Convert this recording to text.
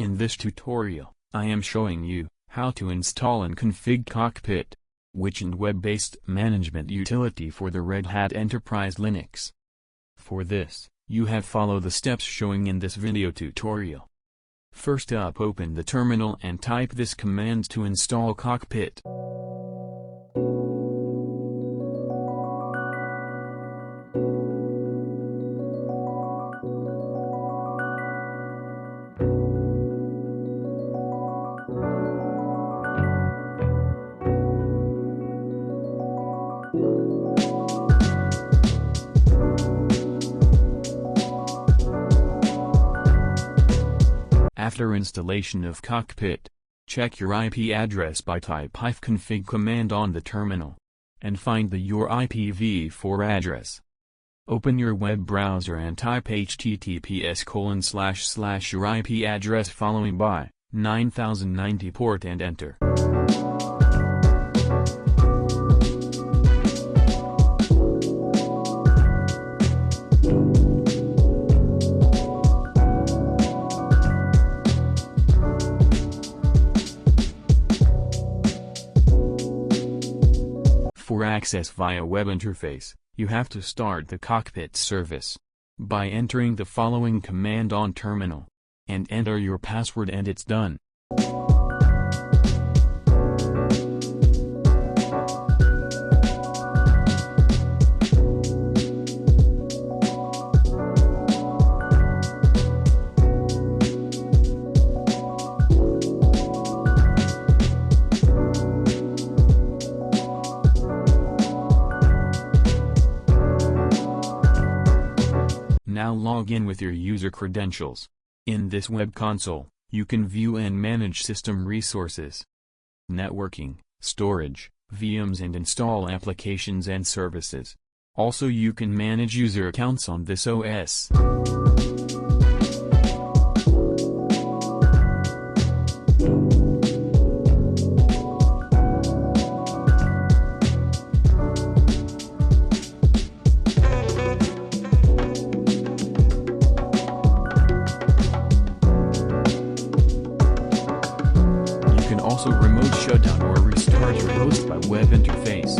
In this tutorial, I am showing you how to install and configure Cockpit, which is a web-based management utility for the Red Hat Enterprise Linux. For this, you have follow the steps showing in this video tutorial. First up, open the terminal and type this command to install Cockpit. After installation of Cockpit, check your IP address by type -config command on the terminal, and find your IPv4 address. Open your web browser and type https:// your IP address following by 9090 port and enter. For access via web interface, you have to start the Cockpit service by entering the following command on terminal, and enter your password and it's done. Now log in with your user credentials. In this web console, you can view and manage system resources, networking, storage, VMs and install applications and services. Also you can manage user accounts on this OS. Also remote shutdown or restart your host by web interface.